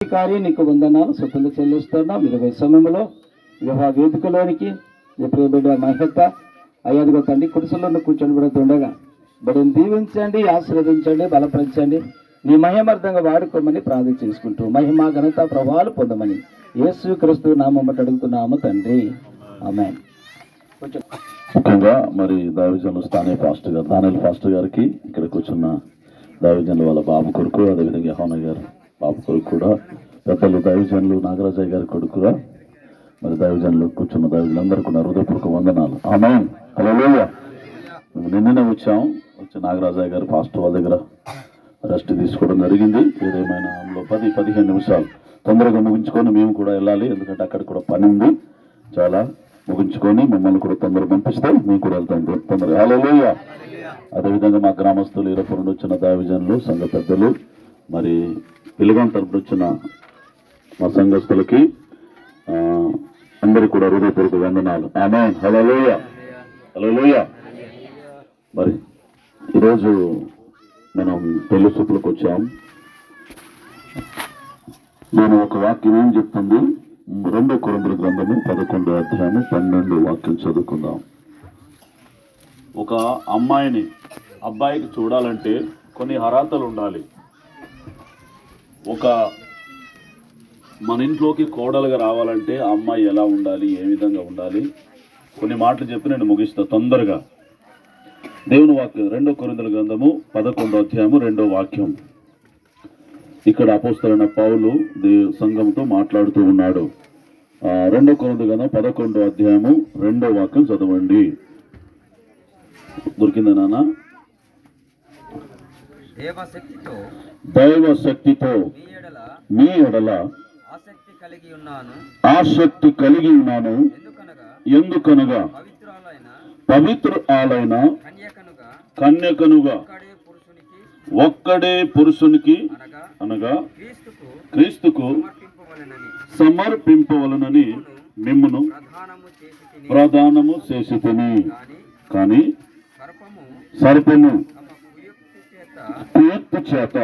కార్యం నీకు వందనాలు సుఖంగా చెల్లిస్తున్నా. మీరు సమయంలో వివాహ వేదికలోనికి ప్రియబిడ్డ మహిత అయ్యాదిగో తండ్రి కుడిసెల్లో కూర్చొని పెడుతుండగా బిడ్డను దీవించండి, ఆశీర్వదించండి, బలపరచండి, నీ మహిమార్థంగా వాడుకోమని ప్రార్థన చేసుకుంటూ మహిమ ఘనత ప్రభావాలు పొందమని యేసు క్రీస్తు నామమున అడుగుతున్నాము తండ్రి, ఆమేన్. ముఖ్యంగా మరి దైవజనులు స్థానిక పాస్టర్ గారు దానిల పాస్టర్ గారికి ఇక్కడ కూర్చున్న దైవజనులు వాళ్ళ బాబు కొడుకు, అదేవిధంగా యెహోనా గారు బాబు కొడుకు కూడా, పెద్దలు దైవజనులు నాగరాజయ్య గారి కొడుకుగా మరి దైవజనులు కూర్చున్న దైవజనులందరూ కూడా హృదయపూర్వక వందనాలు. ఆమేన్. హల్లెలూయా. నిన్ననే వచ్చి నాగరాజయ్య గారు పాస్టర్ వాళ్ళ దగ్గర రెస్ట్ తీసుకోవడం జరిగింది. ఏదేమైనా అందులో 10-15 నిమిషాలు తొందరగా ముగించుకొని మేము కూడా వెళ్ళాలి, ఎందుకంటే అక్కడ కూడా పని ఉంది. చాలా ముగించుకొని మమ్మల్ని కూడా తొందరగా పంపిస్తే మేము కూడా వెళ్తాం తొందరగా. హల్లెలూయా. అదేవిధంగా మా గ్రామస్తులు ఇరవై నుండి వచ్చిన దైవజనులు, సంఘ పెద్దలు, మరి పిల్లగాం తరపున వచ్చిన మా సంఘస్థులకి అందరికీ కూడా హృదయపూర్వక వందనాలు. ఆమేన్. హల్లెలూయా. హల్లెలూయా. మరి ఈరోజు మనం పెళ్లి చూపులకు వచ్చాం. నేను ఒక వాక్యం ఏం చెప్తుంది, 2 కొరింథీయుల గ్రంథము 11వ అధ్యాయము 12వ వాక్యం చదువుకుందాం. ఒక అమ్మాయిని అబ్బాయికి చూడాలంటే కొన్ని అర్హతలు ఉండాలి. ఒక మన ఇంట్లోకి కోడలుగా రావాలంటే ఆ అమ్మాయి ఎలా ఉండాలి, ఏ విధంగా ఉండాలి, కొన్ని మాటలు చెప్పి నేను ముగిస్తా తొందరగా. దేవుని వాక్యం 2 కొరింథీయుల గ్రంథము 11వ అధ్యాయము 2వ వాక్యం. ఇక్కడ అపోస్తలుడైన పౌలు సంఘంతో మాట్లాడుతూ ఉన్నాడు. 2 కొరింథీయుల గ్రంథం 11వ అధ్యాయము 2వ వాక్యం చదవండి. దొరికిందా నాన్న? దైవ శక్తితో మీ ఎడల ఆసక్తి కలిగి ఉన్నాను, ఎందుకనగా పవిత్రురాలైన కన్యకనుగా ఒక్కడే పురుషునికి అనగా క్రీస్తుకు సమర్పింపవలనని మిమ్మును ప్రదానము చేసితిని. కానీ సర్పము కుయుక్తి చేత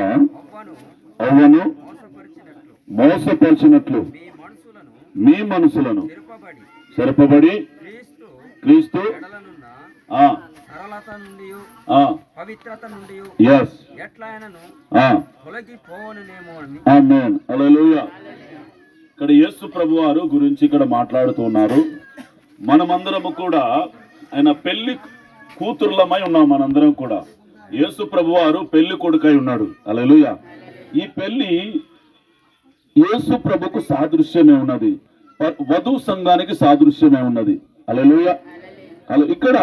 అవ్వను మోసపరిచినట్లు మీ మనసులను సరిపబడి క్రీస్తు ఆమేన్. హల్లెలూయా. ఇక్కడ యేసు ప్రభు వారు గురించి ఇక్కడ మాట్లాడుతున్నారు. మనమందరము కూడా ఆయన పెళ్లి కూతుర్లమై ఉన్నాం. మనందరం కూడా యేసు ప్రభు వారు పెళ్లి కొడుకై ఉన్నాడు. హల్లెలూయా. ఈ పెళ్లి యేసు ప్రభుకు సాదృశ్యమే ఉన్నది, వధువు సంఘానికి సాదృశ్యమే ఉన్నది. హల్లెలూయా. ఇక్కడ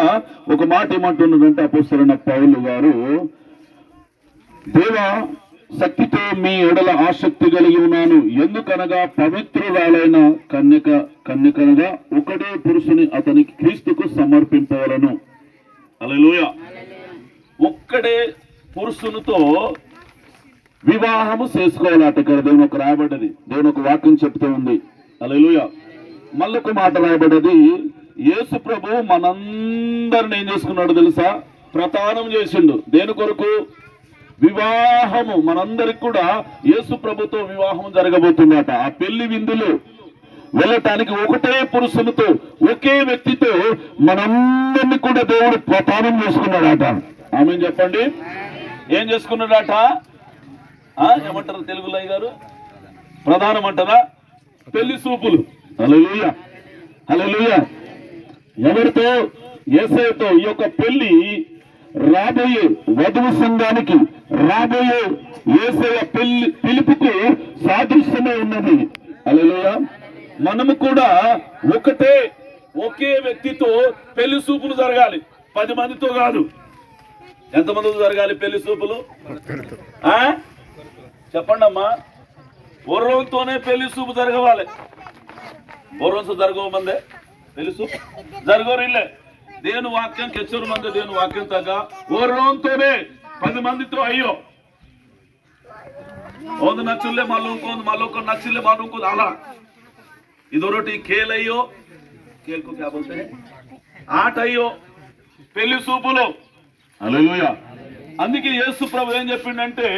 ఒక మాట ఏమంటున్నాడంటే అపోస్తలుడైన పౌలు గారు, దేవ శక్తితో మీ ఎడల ఆసక్తి కలిగి ఉన్నాను, ఎందుకనగా పవిత్రురాలైన కన్యకనగా ఒకడే పురుషుని అతనికి క్రీస్తుకు సమర్పింపవలను. హల్లెలూయా. ఒక్కడే పురుషునితో వివాహము చేసుకోవాలట. ఇక్కడ దేవుని ఒక రాయబడ్డది, దేవుని ఒక వాక్యం చెప్తూ ఉంది. హల్లెలూయా. మళ్ళొక మాట రాయబడ్డది, యేసు ప్రభు మనందరిని ఏం చేసుకున్నాడు తెలుసా? ప్రదానం చేసిండు. దేని కొరకు? వివాహము. మనందరికి కూడా యేసు ప్రభుతో వివాహం జరగబోతుందట. ఆ పెళ్లి విందులు వెళ్ళటానికి ఒకటే పురుషునితో, ఒకే వ్యక్తితో మనందరినీ కూడా దేవుడు ప్రదానం చేసుకున్నాడట. ఆమేన్ చెప్పండి. ఏం చేసుకున్నాడట? ఏమంటారు తెలుగులో గారు? ప్రధానం అంటారా? పెళ్లి చూపులు. హల్లెలూయా. హల్లెలూయా. ఎవరితో? యేసయ్యతో. ఈ యొక్క పెళ్లి రాబోయే వధువు సంఘానికి, రాబోయే యేసయ్య పిలుపుకు సాదృశ్యమే ఉన్నది. హల్లెలూయా. మనము కూడా ఒకే వ్యక్తితో పెళ్లి చూపులు జరగాలి. 10 మందితో కాదు. ఎంతమందితో జరగాలి పెళ్లి చూపులు? చెప్పండి అమ్మా. పూర్వంతోనే పెళ్లి చూపు జరగవాలి. పూర్వం జరగమందే పెళ్లి చూపు జరగరు. ఇల్లే దేని వాక్యం కెచ్చరు మంది దేని వాక్యం తగ్గ పూర్వంతోనే 10 మందితో అయ్యో ಒಂದು ನಚ್ಚುಲ್ಲೆ ಮಲ್ಲೊಂದು ನಚ್ಚಿಲ್ಲೆ ಮಾಲೂಂको ಅಲ್ಲ ಇದೊರಟಿ खेल अयो खेल को क्या बोलते हैं ఆట అయ్యో పెళ్లి చూపులు. హల్లెలూయా. అందుకే యేసు ప్రభు ఏం చెప్పిండంటే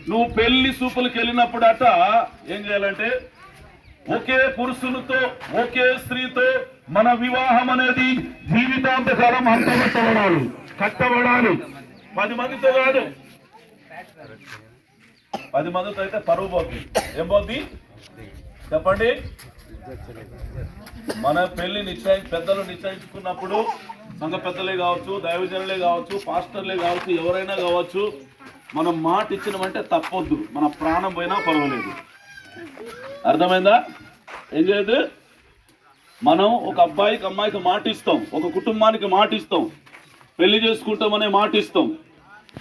నువ్వు పెళ్లి చూపులకు వెళ్ళినప్పుడు అట ఏం చేయాలంటే ఒకే పురుషునితో ఒకే స్త్రీతో మన వివాహం అనేది జీవితాంతకాలం కట్టబడాలి 10 మందితో కాదు. 10 మందితో అయితే పరువు పోతుంది. ఏం పోద్ది చెప్పండి? మన పెళ్లి పెద్దలు నిశ్చయించుకున్నప్పుడు సంఘ పెద్దలే కావచ్చు, దైవజనులే కావచ్చు, పాస్టర్లే కావచ్చు, ఎవరైనా కావచ్చు, మనం మాట ఇచ్చినామంటే తప్పొద్దు. మన ప్రాణం పోయినా పర్వాలేదు. అర్థమైందా? ఏం చేయదు? మనం ఒక అమ్మాయికి మాట ఇస్తాం, ఒక కుటుంబానికి మాట ఇస్తాం, పెళ్లి చేసుకుంటామనే మాట ఇస్తాం,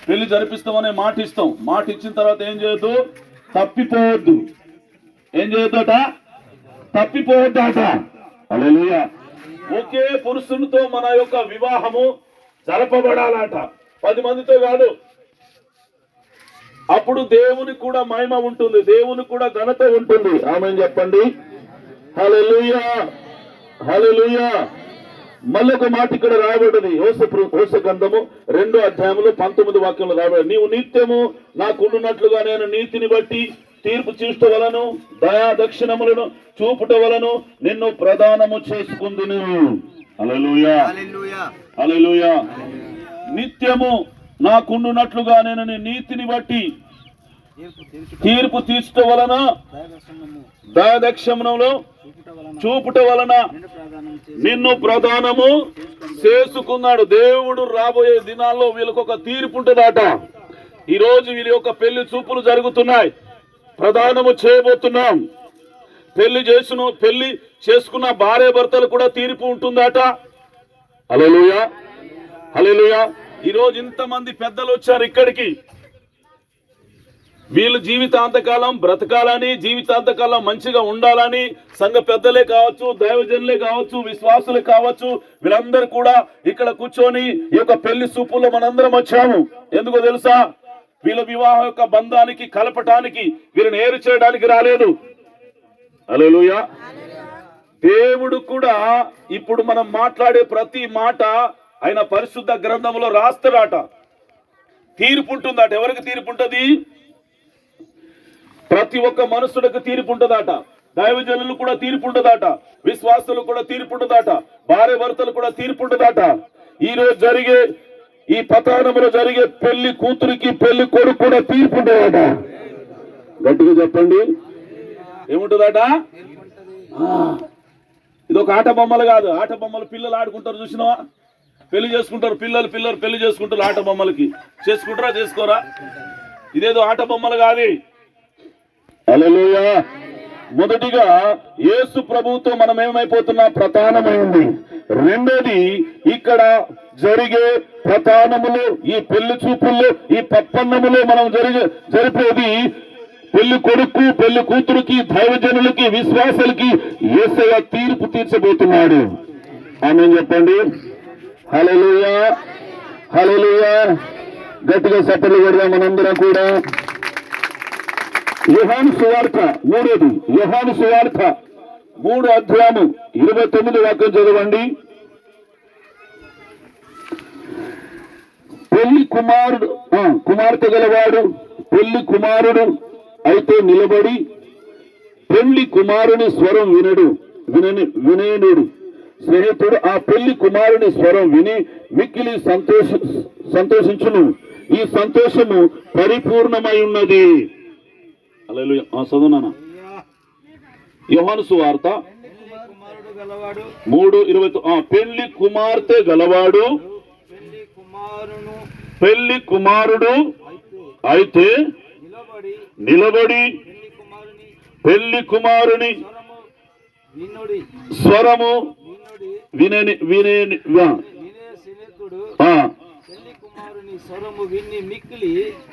పెళ్లి జరిపిస్తామనే మాట ఇస్తాం. మాట ఇచ్చిన తర్వాత ఏం చేయొద్దు? తప్పిపోవద్దు. ఏం చేయొద్దట? తప్పిపోవద్దట. హల్లెలూయా. ఒకే పురుషునితో మన యొక్క వివాహము జరపబడాలట, 10 మందితో కాదు. అప్పుడు దేవునికి కూడా మహిమ ఉంటుంది, దేవునికి కూడా ఘనత ఉంటుంది. ఆమేన్ చెప్పండి. హల్లెలూయా, హల్లెలూయా. మళ్ళొక మాట ఇక్కడ రాయబడింది. యోసేపు గ్రంథము 2వ అధ్యాయంలో 19వ వాక్యంలో రాయబడింది. నీవు నిత్యము నాకుండునట్లుగా నేను నీతిని బట్టి తీర్పు చూపవలను, దయా దక్షిణములను చూపుటవలను నిన్ను ప్రదానము చేసుకుందును. హల్లెలూయా, హల్లెలూయా. నిత్యము నాకుండునట్లుగా నేను నీ నీతిని బట్టి తీర్పు తీర్చుట వలన, దయాదక్షిణములో చూపుట వలన నిన్ను ప్రదానము చేసుకున్నాడు. దేవుడు రాబోయే దినాల్లో వీళ్ళకి ఒక తీర్పు ఉంటుందట. ఈ రోజు వీళ్ళ యొక్క పెళ్లి చూపులు జరుగుతున్నాయి, ప్రదానము చేయబోతున్నాం. పెళ్లి చేసుకున్న భార్య భర్తలు కూడా తీర్పు ఉంటుందట. హల్లెలూయా, హల్లెలూయా. ఈ రోజు ఇంతమంది పెద్దలు వచ్చారు ఇక్కడికి. వీళ్ళు జీవితాంతకాలం బ్రతకాలని, జీవితాంతకాలం మంచిగా ఉండాలని సంఘ పెద్దలే కావచ్చు, దైవజనులే కావచ్చు, విశ్వాసులే కావచ్చు, వీళ్ళందరూ కూడా ఇక్కడ కూర్చొని ఈ యొక్క పెళ్లి చూపుల్లో మనందరం వచ్చాము. ఎందుకో తెలుసా? వీళ్ళ వివాహ యొక్క బంధానికి కలపటానికి, వీళ్ళని ఏరు చేయడానికి రాలేదు. హల్లెలూయా. దేవుడు కూడా ఇప్పుడు మనం మాట్లాడే ప్రతి మాట ఆయన పరిశుద్ధ గ్రంథంలో రాస్తాడట. తీర్పు ఉంటుందట. ఎవరికి తీర్పు ఉంటుంది? ప్రతి ఒక్క మనుషులకు తీర్పు ఉంటుందట. దైవజనులు కూడా తీర్పు ఉంటుందట, విశ్వాసులు కూడా తీర్పు ఉంటుందట, భార్య భర్తలు కూడా తీర్పు ఉంటుందట. ఈ రోజు జరిగే ఈ పతానంలో జరిగే పెళ్లి కూతురికి పెళ్లి కొడుకు కూడా తీర్పు ఉంటుందట. గట్టిగా చెప్పండి, ఏముంటుందట? ఇది ఒక ఆట బొమ్మలు కాదు. ఆట బొమ్మలు పిల్లలు ఆడుకుంటారు, చూసినావా? పెళ్లి చేసుకుంటారు పిల్లలు పెళ్లి చేసుకుంటారు. ఆట బొమ్మలకి చేసుకుంటారా, చేసుకోరా? ఇదేదో ఆట బొమ్మలు కాదు. హల్లెలూయా. మొదటిగా యేసు ప్రభువుతో మనం ఏమైపోతున్నా? ప్రధానమైంది. రెండోది, ఇక్కడ జరిగే ప్రధానములు, ఈ పెళ్లి చూపుల్లో, ఈ పప్పన్నములో మనం జరిపేది పెళ్లి కొడుకు పెళ్లి కూతురుకి, దైవజనులకి, విశ్వాసులకి యేసయ్య తీర్పు తీర్చబోతున్నాడు. ఆమేన్ చెప్పండి. హల్లెలూయా, హల్లెలూయా. గట్టిగా చప్పట్లు కొడదాం మనందరం కూడా. యోహాను సువార్త 3వ యోహాను సువార్త 3వ అధ్యాయము 29వ వాక్యం చదవండి. పెళ్లి కుమార్తె గలవాడు పెళ్లి కుమారుడు అయితే నిలబడి పెళ్లి కుమారుని స్వరం వినేనుడు. స్నేహితుడు ఆ పెళ్లి కుమారుని స్వరం విని మిక్కిలి సంతోషించును. ఈ సంతోషము పరిపూర్ణమై ఉన్నది. హల్లెలూయా. చదువునా? యోహాను సువార్త 3:20. పెళ్లి కుమార్తె గలవాడు పెళ్లి కుమారుడు అయితే నిలబడి పెళ్లి కుమారుని స్వరము వినే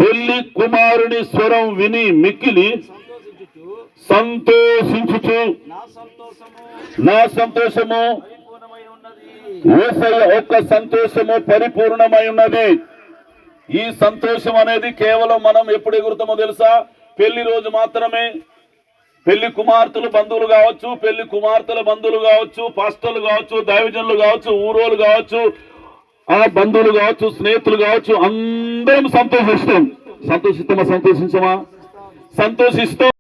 పెళ్లి కుమారుని స్వరం విని మిక్కిలి సంతోషించుచు నా సంతోషము యేసయ్య యొక్క సంతోషము పరిపూర్ణమై ఉన్నది. ఈ సంతోషం అనేది కేవలం మనం ఎప్పుడు ఎగురుతామో తెలుసా? పెళ్లి రోజు మాత్రమే. పెళ్లి కుమార్తెలు బంధువులు కావచ్చు, పెళ్లి కుమార్తెల బంధువులు కావచ్చు, పాస్టర్లు కావచ్చు, దైవజనులు కావచ్చు, ఊరోలు కావచ్చు, ఆ బంధువులు కావచ్చు, స్నేహితులు కావచ్చు, అందరం సంతోషిస్తాం. సంతోషిస్తామా సంతోషించమా సంతోషిస్తూ